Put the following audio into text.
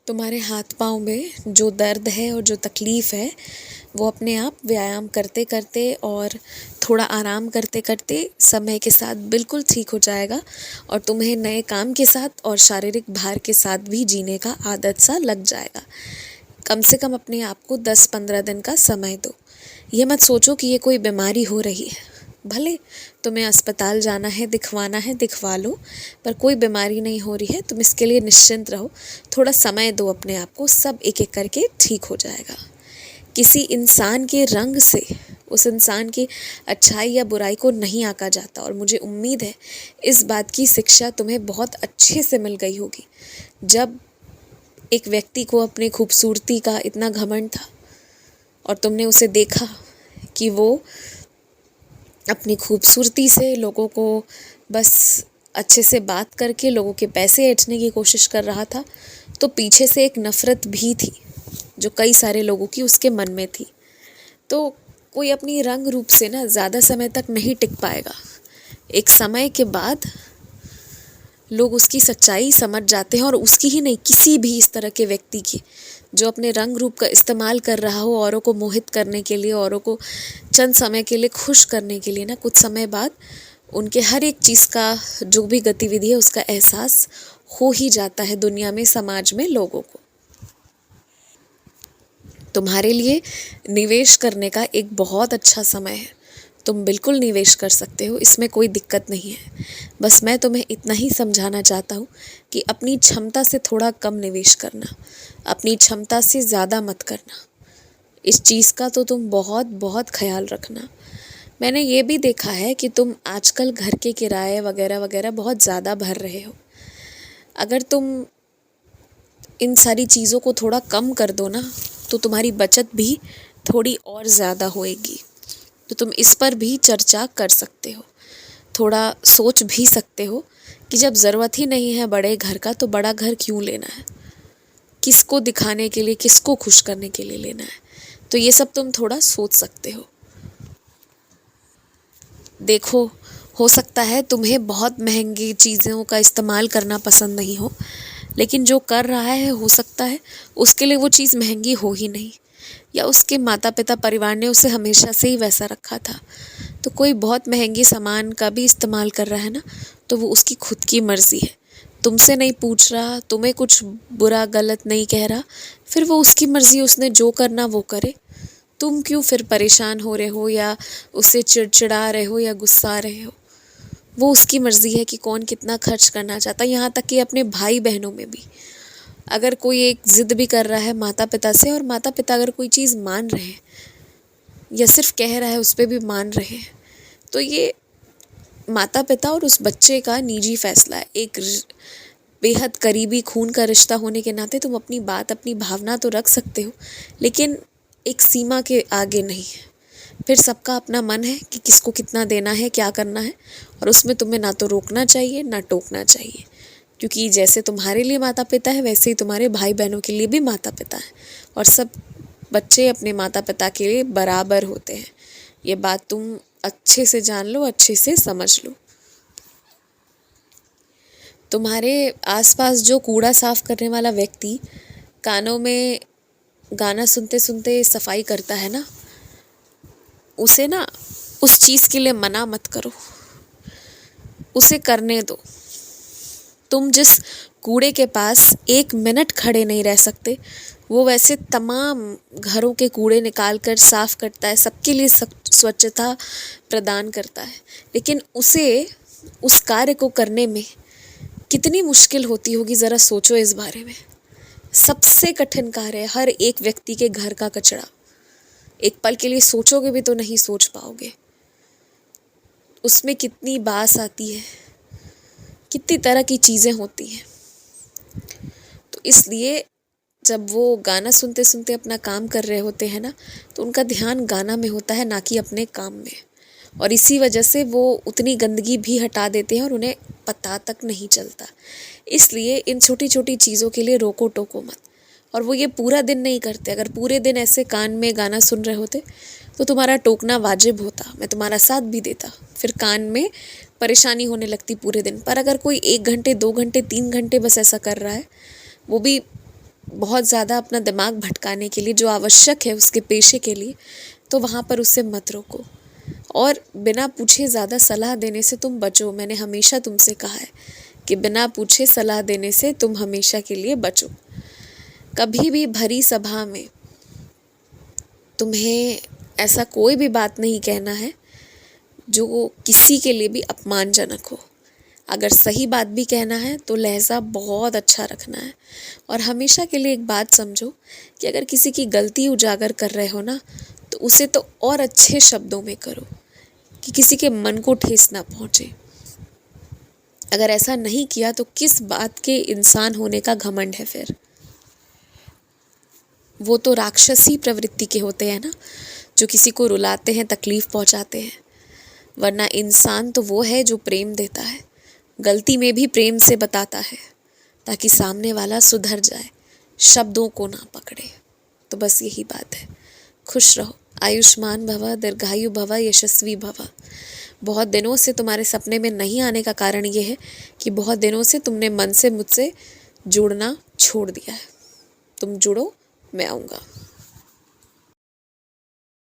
तुम्हारे हाथ पाँव में जो दर्द है और जो तकलीफ़ है वो अपने आप व्यायाम करते करते और थोड़ा आराम करते करते समय के साथ बिल्कुल ठीक हो जाएगा और तुम्हें नए काम के साथ और शारीरिक भार के साथ भी जीने का आदत सा लग जाएगा। कम से कम अपने आप को 10-15 दिन का समय दो। ये मत सोचो कि ये कोई बीमारी हो रही है। भले तुम्हें अस्पताल जाना है, दिखवाना है, दिखवा लो, पर कोई बीमारी नहीं हो रही है, तुम इसके लिए निश्चिंत रहो। थोड़ा समय दो अपने आप को, सब एक एक करके ठीक हो जाएगा। किसी इंसान के रंग से उस इंसान की अच्छाई या बुराई को नहीं आंका जाता और मुझे उम्मीद है इस बात की शिक्षा तुम्हें बहुत अच्छे से मिल गई होगी। जब एक व्यक्ति को अपनी खूबसूरती का इतना घमंड था और तुमने उसे देखा कि वो अपनी खूबसूरती से लोगों को बस अच्छे से बात करके लोगों के पैसे ऐंठने की कोशिश कर रहा था, तो पीछे से एक नफ़रत भी थी जो कई सारे लोगों की उसके मन में थी। तो कोई अपनी रंग रूप से ना ज़्यादा समय तक नहीं टिक पाएगा। एक समय के बाद लोग उसकी सच्चाई समझ जाते हैं और उसकी ही नहीं, किसी भी इस तरह के व्यक्ति की जो अपने रंग रूप का इस्तेमाल कर रहा हो औरों को मोहित करने के लिए, औरों को चंद समय के लिए खुश करने के लिए, ना कुछ समय बाद उनके हर एक चीज़ का जो भी गतिविधि है उसका एहसास हो ही जाता है दुनिया में, समाज में, लोगों को। तुम्हारे लिए निवेश करने का एक बहुत अच्छा समय है। तुम बिल्कुल निवेश कर सकते हो, इसमें कोई दिक्कत नहीं है। बस मैं तुम्हें इतना ही समझाना चाहता हूँ कि अपनी क्षमता से थोड़ा कम निवेश करना, अपनी क्षमता से ज़्यादा मत करना। इस चीज़ का तो तुम बहुत बहुत ख्याल रखना। मैंने ये भी देखा है कि तुम आजकल घर के किराए वगैरह वगैरह बहुत ज़्यादा भर रहे हो। अगर तुम इन सारी चीज़ों को थोड़ा कम कर दो ना, तो तुम्हारी बचत भी थोड़ी और ज़्यादा होएगी। तो तुम इस पर भी चर्चा कर सकते हो, थोड़ा सोच भी सकते हो कि जब ज़रूरत ही नहीं है बड़े घर का तो बड़ा घर क्यों लेना है, किसको दिखाने के लिए, किसको खुश करने के लिए लेना है। तो ये सब तुम थोड़ा सोच सकते हो। देखो, हो सकता है तुम्हें बहुत महंगी चीज़ों का इस्तेमाल करना पसंद नहीं हो, लेकिन जो कर रहा है हो सकता है उसके लिए वो चीज़ महंगी हो ही नहीं, या उसके माता पिता परिवार ने उसे हमेशा से ही वैसा रखा था। तो कोई बहुत महंगी सामान का भी इस्तेमाल कर रहा है ना, तो वो उसकी खुद की मर्ज़ी है, तुमसे नहीं पूछ रहा, तुम्हें कुछ बुरा गलत नहीं कह रहा, फिर वो उसकी मर्ज़ी, उसने जो करना वो करे। तुम क्यों फिर परेशान हो रहे हो या उसे चिड़चिड़ा रहे हो या गुस्सा रहे हो। वो उसकी मर्ज़ी है कि कौन कितना खर्च करना चाहता है। यहाँ तक कि अपने भाई बहनों में भी अगर कोई एक ज़िद भी कर रहा है माता पिता से, और माता पिता अगर कोई चीज़ मान रहे हैं या सिर्फ कह रहा है उस पर भी मान रहे हैं, तो ये माता पिता और उस बच्चे का निजी फैसला है। एक बेहद करीबी खून का रिश्ता होने के नाते तुम अपनी बात, अपनी भावना तो रख सकते हो, लेकिन एक सीमा के आगे नहीं। फिर सबका अपना मन है कि किसको कितना देना है, क्या करना है, और उसमें तुम्हें ना तो रोकना चाहिए ना टोकना चाहिए, क्योंकि जैसे तुम्हारे लिए माता पिता है वैसे ही तुम्हारे भाई बहनों के लिए भी माता पिता है, और सब बच्चे अपने माता पिता के लिए बराबर होते हैं। ये बात तुम अच्छे से जान लो, अच्छे से समझ लो। तुम्हारे आसपास जो कूड़ा साफ करने वाला व्यक्ति कानों में गाना सुनते सुनते सफाई करता है ना, उसे ना उस चीज़ के लिए मना मत करो, उसे करने दो। तुम जिस कूड़े के पास 1 मिनट खड़े नहीं रह सकते, वो वैसे तमाम घरों के कूड़े निकाल कर साफ करता है, सबके लिए स्वच्छता प्रदान करता है, लेकिन उसे उस कार्य को करने में कितनी मुश्किल होती होगी, ज़रा सोचो इस बारे में। सबसे कठिन कार्य है हर एक व्यक्ति के घर का कचरा। एक पल के लिए सोचोगे भी तो नहीं सोच पाओगे, उसमें कितनी बास आती है, कितनी तरह की चीज़ें होती हैं। तो इसलिए जब वो गाना सुनते सुनते अपना काम कर रहे होते हैं ना, तो उनका ध्यान गाना में होता है ना कि अपने काम में, और इसी वजह से वो उतनी गंदगी भी हटा देते हैं और उन्हें पता तक नहीं चलता। इसलिए इन छोटी छोटी चीज़ों के लिए रोको टोको मत। और वो ये पूरा दिन नहीं करते। अगर पूरे दिन ऐसे कान में गाना सुन रहे होते तो तुम्हारा टोकना वाजिब होता, मैं तुम्हारा साथ भी देता, फिर कान में परेशानी होने लगती पूरे दिन। पर अगर कोई 1 घंटे 2 घंटे 3 घंटे बस ऐसा कर रहा है, वो भी बहुत ज़्यादा अपना दिमाग भटकाने के लिए, जो आवश्यक है उसके पेशे के लिए, तो वहाँ पर उससे मत रोको। और बिना पूछे ज़्यादा सलाह देने से तुम बचो। मैंने हमेशा तुमसे कहा है कि बिना पूछे सलाह देने से तुम हमेशा के लिए बचो। कभी भी भरी सभा में तुम्हें ऐसा कोई भी बात नहीं कहना है जो किसी के लिए भी अपमानजनक हो। अगर सही बात भी कहना है तो लहज़ा बहुत अच्छा रखना है। और हमेशा के लिए एक बात समझो कि अगर किसी की गलती उजागर कर रहे हो ना, तो उसे तो और अच्छे शब्दों में करो कि किसी के मन को ठेस ना पहुँचे। अगर ऐसा नहीं किया तो किस बात के इंसान होने का घमंड है फिर? वो तो राक्षसी प्रवृत्ति के होते हैं ना, जो किसी को रुलाते हैं, तकलीफ पहुंचाते हैं। वरना इंसान तो वो है जो प्रेम देता है, गलती में भी प्रेम से बताता है, ताकि सामने वाला सुधर जाए, शब्दों को ना पकड़े। तो बस यही बात है। खुश रहो, आयुष्मान भव, दीर्घायु भव, यशस्वी भव। बहुत दिनों से तुम्हारे सपने में नहीं आने का कारण ये है कि बहुत दिनों से तुमने मन से मुझसे जुड़ना छोड़ दिया है। तुम जुड़ो, मैं आऊँगा।